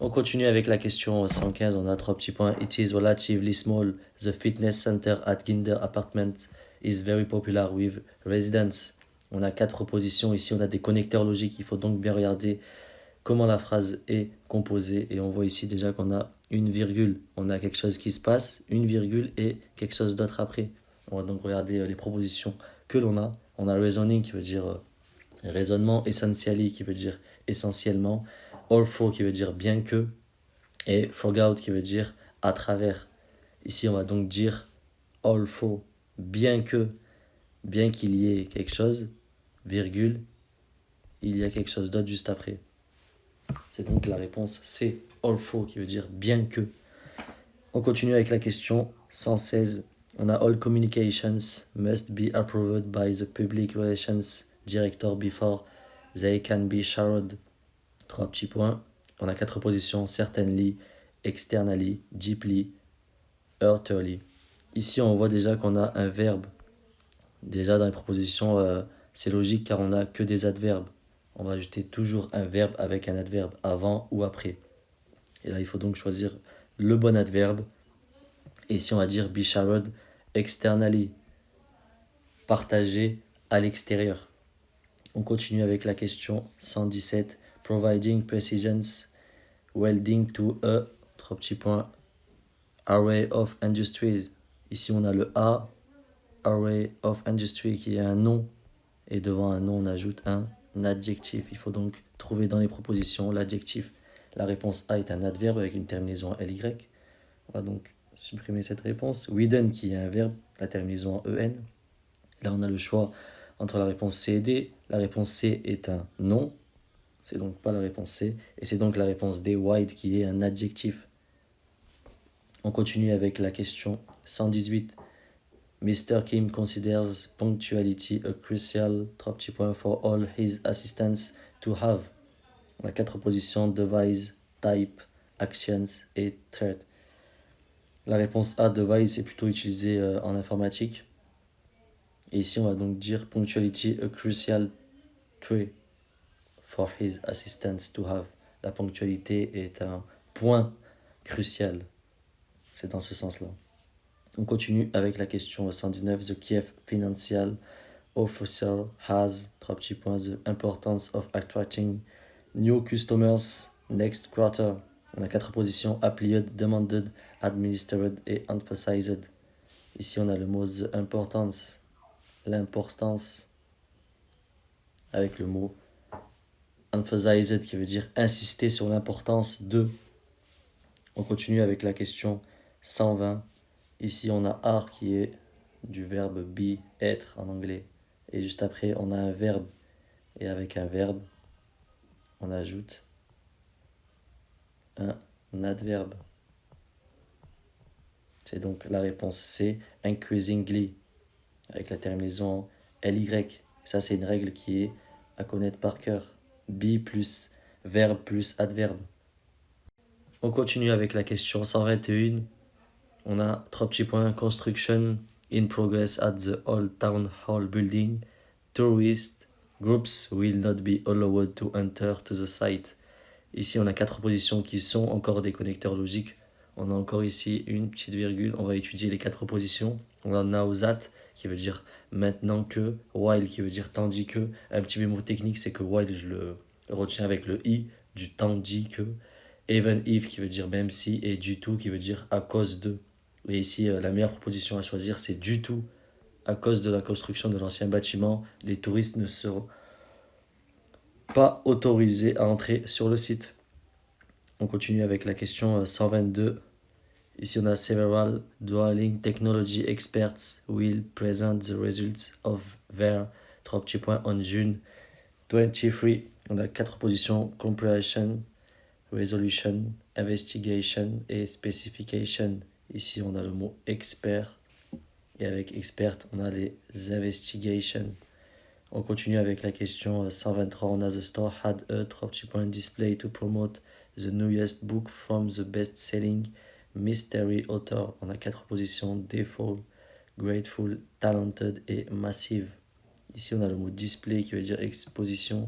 On continue avec la question 115, on a 3 petits points. It is relatively small. The fitness center at Ginder Apartment is very popular with residents. On a 4 propositions. Ici, on a des connecteurs logiques. Il faut donc bien regarder comment la phrase est composée. Et on voit ici déjà qu'on a une virgule. On a quelque chose qui se passe, une virgule et quelque chose d'autre après. On va donc regarder les propositions que l'on a. On a reasoning qui veut dire raisonnement, essentially qui veut dire essentiellement, although qui veut dire bien que, et throughout qui veut dire à travers. Ici, on va donc dire although, bien que, bien qu'il y ait quelque chose, virgule, il y a quelque chose d'autre juste après. C'est donc la réponse C, although qui veut dire bien que. On continue avec la question 116. On a all communications must be approved by the public relations director before they can be shared. 3 petits points. On a 4 positions, certainly, externally, deeply, utterly. Ici, on voit déjà qu'on a un verbe. Déjà, dans les propositions, c'est logique car on n'a que des adverbes. On va ajouter toujours un verbe avec un adverbe, avant ou après. Et là, il faut donc choisir le bon adverbe. Et ici, on va dire be shared externally, partagé à l'extérieur. On continue avec la question 117. Providing precisions welding to a 3 petits points array of industries. Ici on a le A, array of industry qui est un nom et devant un nom on ajoute un adjectif. Il faut donc trouver dans les propositions l'adjectif. La réponse A est un adverbe avec une terminaison en ly. On va donc supprimer cette réponse. Widen qui est un verbe, la terminaison en en. Là on a le choix entre la réponse C et D. La réponse C est un nom. C'est donc pas la réponse C. Et c'est donc la réponse D, wide, qui est un adjectif. On continue avec la question 118. Mr. Kim considers punctuality a crucial 3 petits points for all his assistants to have. On a 4 positions, devise, type, actions et threat. La réponse A, devise, est plutôt utilisée en informatique. Et ici, on va donc dire punctuality a crucial trait for his assistants to have. La ponctualité est un point crucial. C'est dans ce sens-là. On continue avec la question 119. The Kiev Financial Officer has 3 petits points the importance of attracting new customers next quarter. On a 4 positions, applied, demanded, administered et emphasized. Ici on a le mot the importance, l'importance, avec le mot emphasized qui veut dire insister sur l'importance de. On continue avec la question 120. Ici, on a are qui est du verbe be, être en anglais. Et juste après, on a un verbe. Et avec un verbe, on ajoute un adverbe. C'est donc la réponse C, increasingly, avec la terminaison ly. Ça, c'est une règle qui est à connaître par cœur. Be plus verbe plus adverbe. On continue avec la question 121. On a 3 petits points. Construction in progress at the Old Town Hall building. Tourist groups will not be allowed to enter to the site. Ici, on a 4 positions qui sont encore des connecteurs logiques. On a encore ici une petite virgule. On va étudier les 4 positions. On a now that qui veut dire maintenant que, while qui veut dire tandis que. Un petit mémo technique, c'est que while, je le retiens avec le i, du tandis que. Even if qui veut dire même si, et du tout qui veut dire à cause de. Et ici, la meilleure proposition à choisir, c'est du tout. À cause de la construction de l'ancien bâtiment, les touristes ne seront pas autorisés à entrer sur le site. On continue avec la question 122. Ici, on a several dwelling technology experts will present the results of their 3 petits points on June 23. On a 4 positions, comprehension, resolution, investigation et specification. Ici, on a le mot expert. Et avec expert, on a les investigations. On continue avec la question 123. On a the store had a 3 petits points display to promote the newest book from the best-selling mystery author. On a 4 positions, default, grateful, talented et massive. Ici, on a le mot display qui veut dire exposition,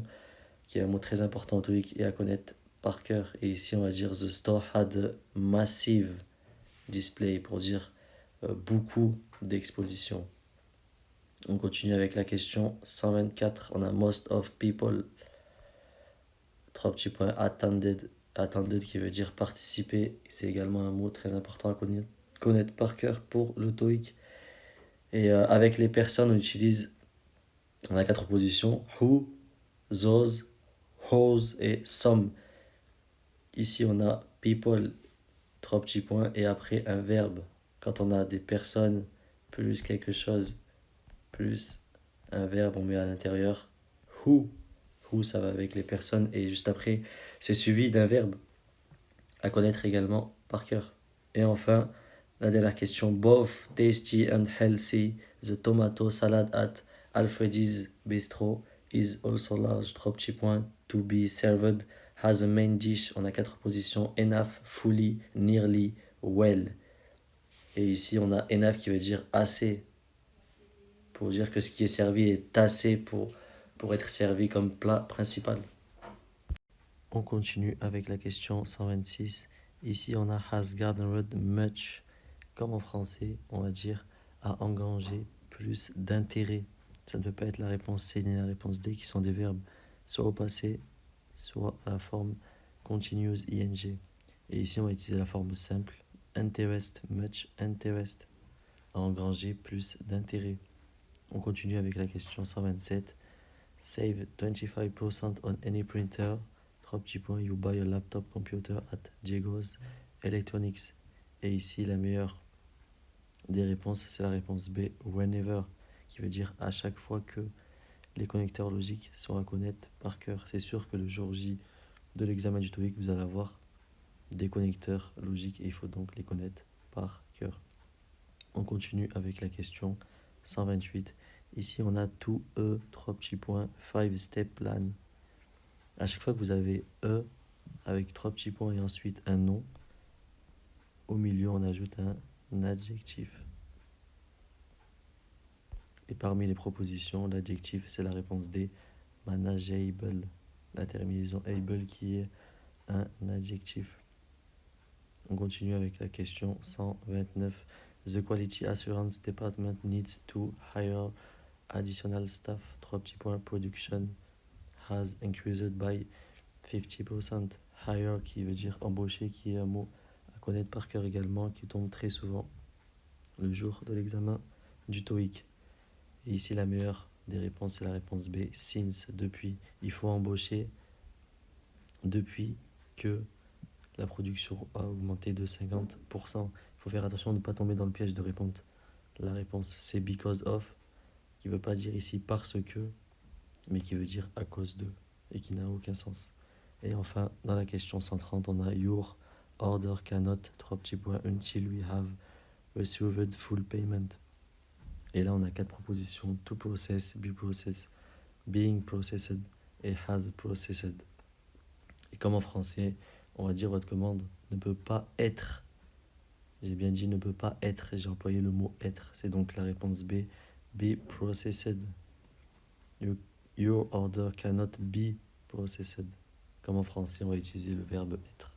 qui est un mot très important en TOEIC et à connaître par cœur. Et ici, on va dire the store had a massive display pour dire beaucoup d'expositions. On continue avec la question 124. On a most of people, 3 petits points, attended qui veut dire participer. C'est également un mot très important à connaître par cœur pour le TOEIC. Et avec les personnes, on a 4 positions: who, those, whose et some. Ici, on a people, 3 petits points, et après un verbe. Quand on a des personnes plus quelque chose, plus un verbe, on met à l'intérieur who. Who, ça va avec les personnes, et juste après, c'est suivi d'un verbe à connaître également par cœur. Et enfin, la dernière question: both tasty and healthy, the tomato salad at Alfredi's Bistro is also large, 3 petits points, to be served as a main dish. On a 4 positions: enough, fully, nearly, well. Et ici, on a enough qui veut dire assez, pour dire que ce qui est servi est assez pour être servi comme plat principal. On continue avec la question 126. Ici, on a has garnered much. Comme en français, on va dire a engrangé plus d'intérêt. Ça ne peut pas être la réponse C ni la réponse D, qui sont des verbes soit au passé, soit à la forme continuous ing. Et ici, on va utiliser la forme simple: interest, much interest, a engrangé plus d'intérêt. On continue avec la question 127. Save 25% on any printer. 3 petits points, you buy a laptop computer at Diego's Electronics. Et ici, la meilleure des réponses, c'est la réponse B, whenever, qui veut dire à chaque fois que les connecteurs logiques sont à connaître par cœur. C'est sûr que le jour J de l'examen du TOEIC, vous allez avoir des connecteurs logiques et il faut donc les connaître par cœur. On continue avec la question 128. Ici, on a tout E, 3 petits points, 5-step plan. À chaque fois que vous avez E avec 3 petits points et ensuite un nom, au milieu, on ajoute un adjectif. Et parmi les propositions, l'adjectif, c'est la réponse D, manageable. La terminaison able qui est un adjectif. On continue avec la question 129. The Quality Assurance Department needs to hire additional staff. 3 petits points, production has increased by 50%. Hire qui veut dire embaucher, qui est un mot à connaître par cœur également, qui tombe très souvent le jour de l'examen du TOEIC. Et ici, la meilleure des réponses, c'est la réponse B, since, depuis. Il faut embaucher depuis que la production a augmenté de 50%. Il faut faire attention de ne pas tomber dans le piège de répondre la réponse C, because of, qui ne veut pas dire ici parce que, mais qui veut dire à cause de, et qui n'a aucun sens. Et enfin, dans la question 130, on a your order cannot, 3 petits points, until we have received full payment. Et là, on a 4 propositions: to process, be processed, being processed et has processed. Et comme en français, on va dire votre commande ne peut pas être. J'ai bien dit ne peut pas être, j'ai employé le mot être. C'est donc la réponse B, be processed. Your order cannot be processed. Comme en français, on va utiliser le verbe être.